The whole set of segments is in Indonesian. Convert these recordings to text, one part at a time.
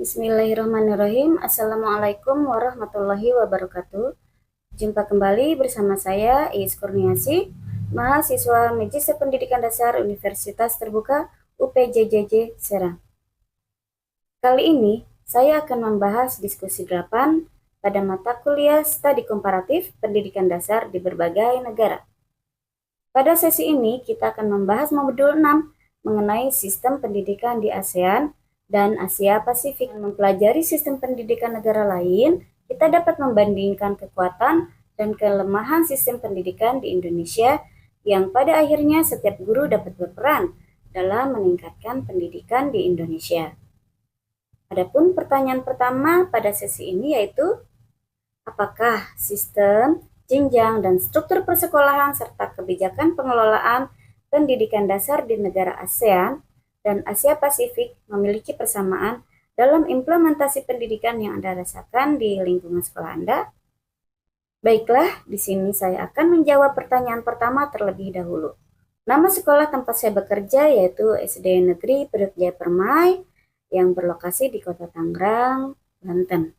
Bismillahirrahmanirrahim. Assalamualaikum warahmatullahi wabarakatuh. Jumpa kembali bersama saya, Iis Kurniasi, mahasiswa Majelis Pendidikan Dasar Universitas Terbuka UPJJJ Serang. Kali ini, saya akan membahas diskusi 8 pada mata kuliah Studi Komparatif Pendidikan Dasar di berbagai negara. Pada sesi ini, kita akan membahas modul 6 mengenai sistem pendidikan di ASEAN dan Asia Pasifik. Mempelajari sistem pendidikan negara lain, kita dapat membandingkan kekuatan dan kelemahan sistem pendidikan di Indonesia yang pada akhirnya setiap guru dapat berperan dalam meningkatkan pendidikan di Indonesia. Adapun pertanyaan pertama pada sesi ini yaitu, apakah sistem, jenjang, dan struktur persekolahan serta kebijakan pengelolaan pendidikan dasar di negara ASEAN dan Asia Pasifik memiliki persamaan dalam implementasi pendidikan yang Anda rasakan di lingkungan sekolah Anda? Baiklah, di sini saya akan menjawab pertanyaan pertama terlebih dahulu. Nama sekolah tempat saya bekerja yaitu SD Negeri Priok Jaya Permai yang berlokasi di Kota Tangerang, Banten.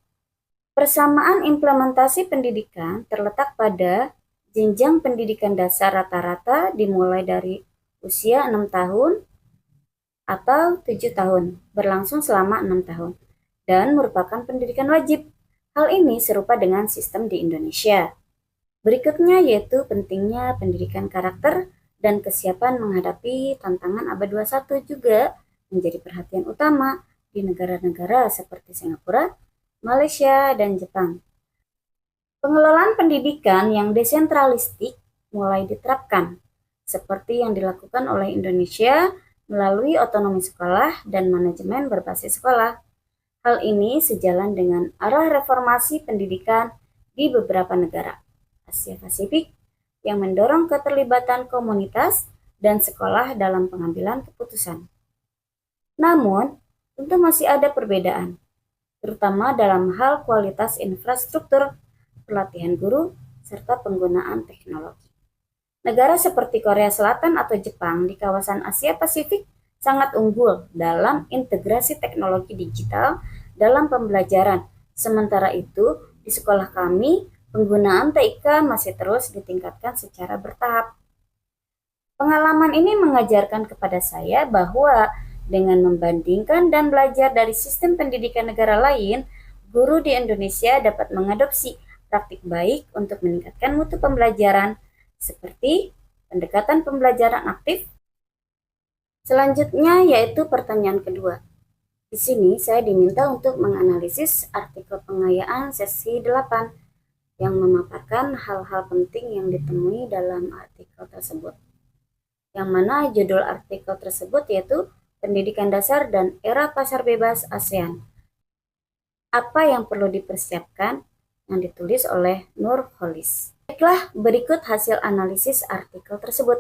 Persamaan implementasi pendidikan terletak pada jenjang pendidikan dasar rata-rata dimulai dari usia 6 tahun atau 7 tahun, berlangsung selama 6 tahun, dan merupakan pendidikan wajib. Hal ini serupa dengan sistem di Indonesia. Berikutnya yaitu pentingnya pendidikan karakter dan kesiapan menghadapi tantangan abad 21 juga menjadi perhatian utama di negara-negara seperti Singapura, Malaysia, dan Jepang. Pengelolaan pendidikan yang desentralistik mulai diterapkan, seperti yang dilakukan oleh Indonesia melalui otonomi sekolah dan manajemen berbasis sekolah. Hal ini sejalan dengan arah reformasi pendidikan di beberapa negara Asia Pasifik yang mendorong keterlibatan komunitas dan sekolah dalam pengambilan keputusan. Namun, tentu masih ada perbedaan, terutama dalam hal kualitas infrastruktur, pelatihan guru, serta penggunaan teknologi. Negara seperti Korea Selatan atau Jepang di kawasan Asia Pasifik sangat unggul dalam integrasi teknologi digital dalam pembelajaran. Sementara itu, di sekolah kami, penggunaan TIK masih terus ditingkatkan secara bertahap. Pengalaman ini mengajarkan kepada saya bahwa dengan membandingkan dan belajar dari sistem pendidikan negara lain, guru di Indonesia dapat mengadopsi praktik baik untuk meningkatkan mutu pembelajaran, seperti pendekatan pembelajaran aktif. Selanjutnya yaitu pertanyaan kedua. Di sini saya diminta untuk menganalisis artikel pengayaan sesi 8 yang memaparkan hal-hal penting yang ditemui dalam artikel tersebut. Yang mana judul artikel tersebut yaitu Pendidikan Dasar dan Era Pasar Bebas ASEAN. Apa yang perlu dipersiapkan, yang ditulis oleh Nurholis. Baiklah, berikut hasil analisis artikel tersebut.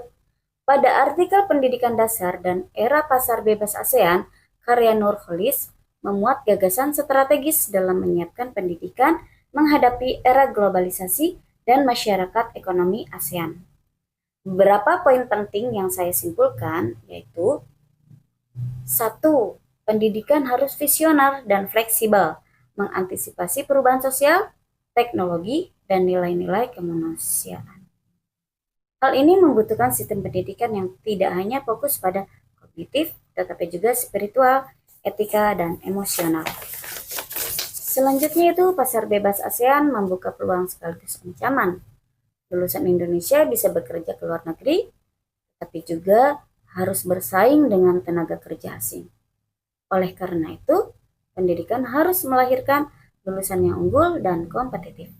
Pada artikel Pendidikan Dasar dan Era Pasar Bebas ASEAN, karya Nurholis memuat gagasan strategis dalam menyiapkan pendidikan menghadapi era globalisasi dan masyarakat ekonomi ASEAN. Beberapa poin penting yang saya simpulkan yaitu 1. Pendidikan harus visioner dan fleksibel, mengantisipasi perubahan sosial, teknologi, dan nilai-nilai kemanusiaan. Hal ini membutuhkan sistem pendidikan yang tidak hanya fokus pada kognitif, tetapi juga spiritual, etika, dan emosional. Selanjutnya itu pasar bebas ASEAN membuka peluang sekaligus ancaman. Lulusan Indonesia bisa bekerja ke luar negeri, tapi juga harus bersaing dengan tenaga kerja asing. Oleh karena itu, pendidikan harus melahirkan lulusan yang unggul dan kompetitif.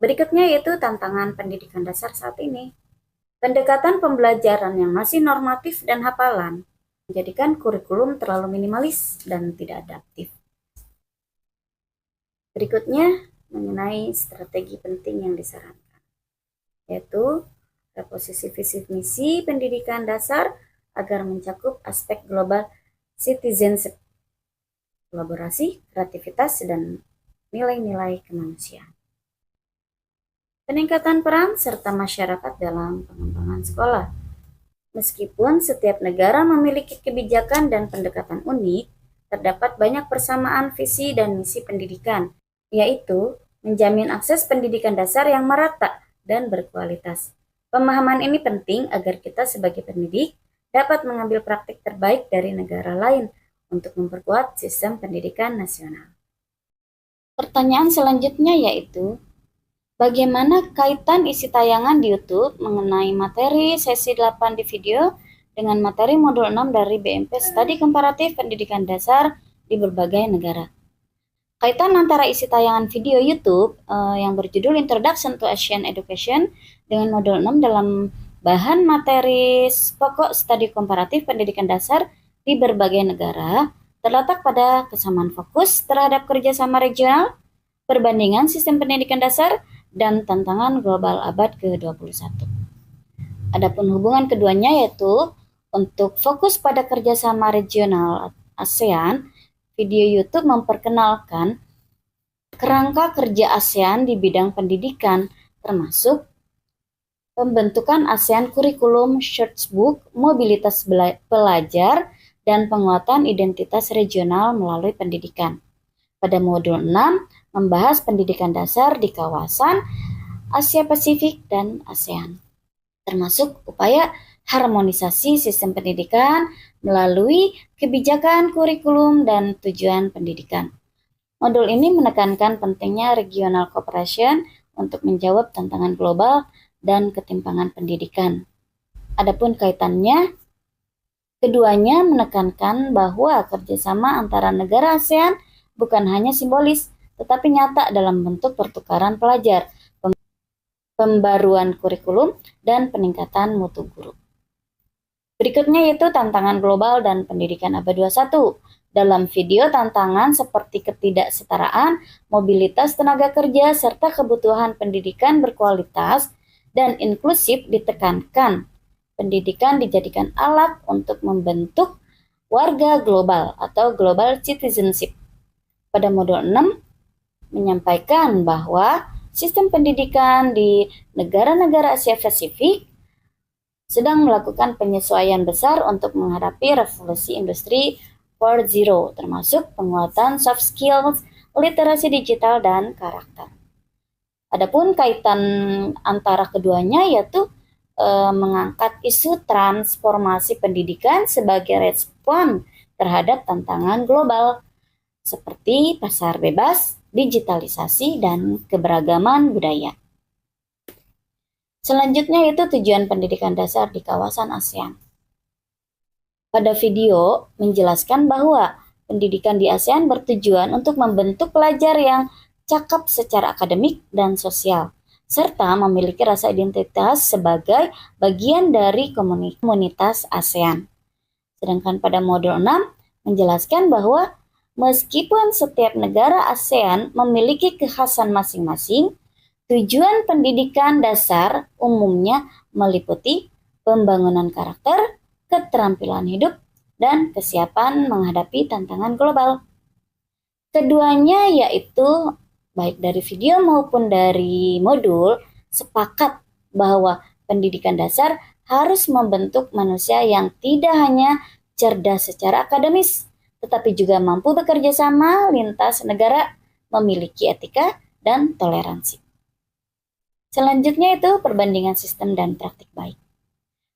Berikutnya yaitu tantangan pendidikan dasar saat ini. Pendekatan pembelajaran yang masih normatif dan hafalan menjadikan kurikulum terlalu minimalis dan tidak adaptif. Berikutnya mengenai strategi penting yang disarankan, yaitu reposisi visi misi pendidikan dasar agar mencakup aspek global citizenship, kolaborasi, kreativitas, dan nilai-nilai kemanusiaan. Peningkatan peran serta masyarakat dalam pengembangan sekolah. Meskipun setiap negara memiliki kebijakan dan pendekatan unik, terdapat banyak persamaan visi dan misi pendidikan, yaitu menjamin akses pendidikan dasar yang merata dan berkualitas. Pemahaman ini penting agar kita sebagai pendidik dapat mengambil praktik terbaik dari negara lain untuk memperkuat sistem pendidikan nasional. Pertanyaan selanjutnya yaitu, bagaimana kaitan isi tayangan di YouTube mengenai materi sesi 8 di video dengan materi modul 6 dari BMP Studi Komparatif Pendidikan Dasar di berbagai negara? Kaitan antara isi tayangan video YouTube yang berjudul Introduction to Asian Education dengan modul 6 dalam bahan materi pokok studi komparatif pendidikan dasar di berbagai negara terletak pada kesamaan fokus terhadap kerjasama regional, perbandingan sistem pendidikan dasar, dan tantangan global abad ke-21. Adapun hubungan keduanya yaitu untuk fokus pada kerjasama regional ASEAN, video YouTube memperkenalkan kerangka kerja ASEAN di bidang pendidikan, termasuk pembentukan ASEAN Curriculum Shortbook, mobilitas pelajar, dan penguatan identitas regional melalui pendidikan. Pada modul 6, membahas pendidikan dasar di kawasan Asia Pasifik dan ASEAN, termasuk upaya harmonisasi sistem pendidikan melalui kebijakan kurikulum dan tujuan pendidikan. Modul ini menekankan pentingnya regional cooperation untuk menjawab tantangan global dan ketimpangan pendidikan. Adapun kaitannya, keduanya menekankan bahwa kerjasama antara negara ASEAN bukan hanya simbolis, tetapi nyata dalam bentuk pertukaran pelajar, pembaruan kurikulum, dan peningkatan mutu guru. Berikutnya yaitu tantangan global dan pendidikan abad 21. Dalam video, tantangan seperti ketidaksetaraan, mobilitas tenaga kerja, serta kebutuhan pendidikan berkualitas dan inklusif ditekankan. Pendidikan dijadikan alat untuk membentuk warga global atau global citizenship. Pada modul 6 menyampaikan bahwa sistem pendidikan di negara-negara Asia Pasifik sedang melakukan penyesuaian besar untuk menghadapi revolusi industri 4.0, termasuk penguatan soft skills, literasi digital, dan karakter. Adapun kaitan antara keduanya yaitu mengangkat isu transformasi pendidikan sebagai respon terhadap tantangan global seperti pasar bebas, digitalisasi, dan keberagaman budaya. Selanjutnya yaitu tujuan pendidikan dasar di kawasan ASEAN. Pada video menjelaskan bahwa pendidikan di ASEAN bertujuan untuk membentuk pelajar yang cakap secara akademik dan sosial, serta memiliki rasa identitas sebagai bagian dari komunitas ASEAN. Sedangkan pada modul 6 menjelaskan bahwa meskipun setiap negara ASEAN memiliki kekhasan masing-masing, tujuan pendidikan dasar umumnya meliputi pembangunan karakter, keterampilan hidup, dan kesiapan menghadapi tantangan global. Keduanya yaitu baik dari video maupun dari modul sepakat bahwa pendidikan dasar harus membentuk manusia yang tidak hanya cerdas secara akademis, tetapi juga mampu bekerja sama lintas negara, memiliki etika dan toleransi. Selanjutnya itu perbandingan sistem dan praktik baik.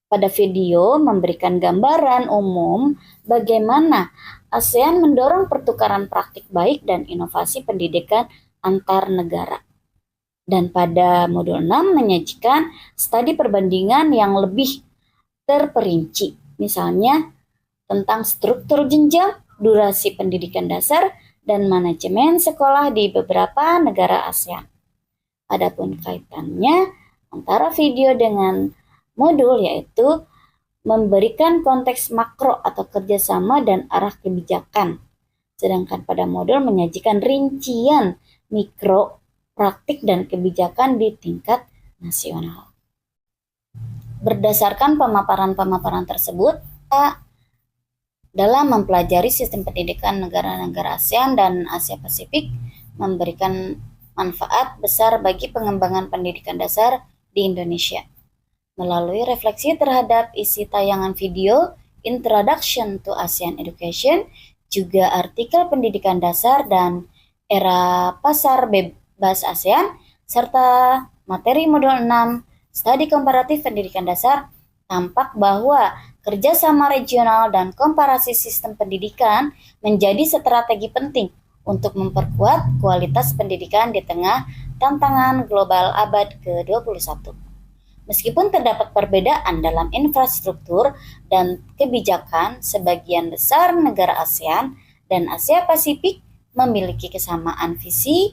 Pada video memberikan gambaran umum bagaimana ASEAN mendorong pertukaran praktik baik dan inovasi pendidikan antar negara. Dan pada modul 6 menyajikan studi perbandingan yang lebih terperinci, misalnya tentang struktur jenjang, durasi pendidikan dasar, dan manajemen sekolah di beberapa negara ASEAN. Adapun kaitannya antara video dengan modul yaitu memberikan konteks makro atau kerjasama dan arah kebijakan. Sedangkan pada modul menyajikan rincian mikro, praktik, dan kebijakan di tingkat nasional. Berdasarkan pemaparan-pemaparan tersebut, dalam mempelajari sistem pendidikan negara-negara ASEAN dan Asia Pasifik memberikan manfaat besar bagi pengembangan pendidikan dasar di Indonesia. Melalui refleksi terhadap isi tayangan video Introduction to ASEAN Education, juga artikel pendidikan dasar dan era pasar bebas ASEAN, serta materi modul 6 studi komparatif pendidikan dasar, tampak bahwa kerjasama regional dan komparasi sistem pendidikan menjadi strategi penting untuk memperkuat kualitas pendidikan di tengah tantangan global abad ke-21. Meskipun terdapat perbedaan dalam infrastruktur dan kebijakan, sebagian besar negara ASEAN dan Asia Pasifik memiliki kesamaan visi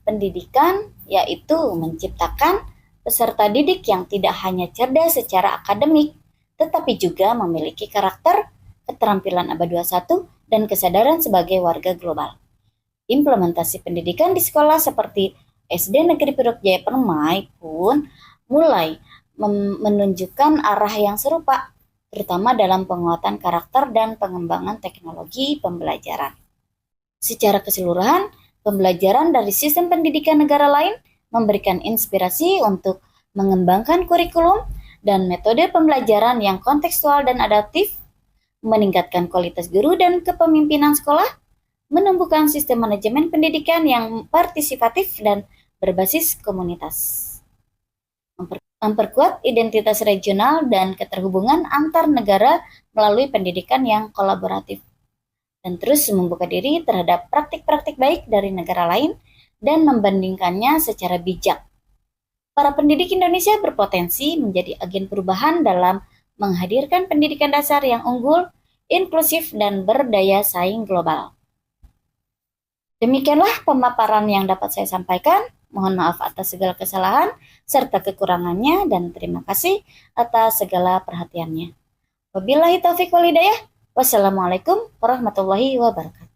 pendidikan, yaitu menciptakan peserta didik yang tidak hanya cerdas secara akademik, tetapi juga memiliki karakter, keterampilan abad 21, dan kesadaran sebagai warga global. Implementasi pendidikan di sekolah seperti SD Negeri Puruk Jaya Permai pun mulai menunjukkan arah yang serupa, terutama dalam penguatan karakter dan pengembangan teknologi pembelajaran. Secara keseluruhan, pembelajaran dari sistem pendidikan negara lain memberikan inspirasi untuk mengembangkan kurikulum dan metode pembelajaran yang kontekstual dan adaptif, meningkatkan kualitas guru dan kepemimpinan sekolah, menumbuhkan sistem manajemen pendidikan yang partisipatif dan berbasis komunitas, memperkuat identitas regional dan keterhubungan antar negara melalui pendidikan yang kolaboratif, dan terus membuka diri terhadap praktik-praktik baik dari negara lain dan membandingkannya secara bijak. Para pendidik Indonesia berpotensi menjadi agen perubahan dalam menghadirkan pendidikan dasar yang unggul, inklusif, dan berdaya saing global. Demikianlah pemaparan yang dapat saya sampaikan. Mohon maaf atas segala kesalahan serta kekurangannya, dan terima kasih atas segala perhatiannya. Wabillahi taufiq wal hidayah. Wassalamualaikum warahmatullahi wabarakatuh.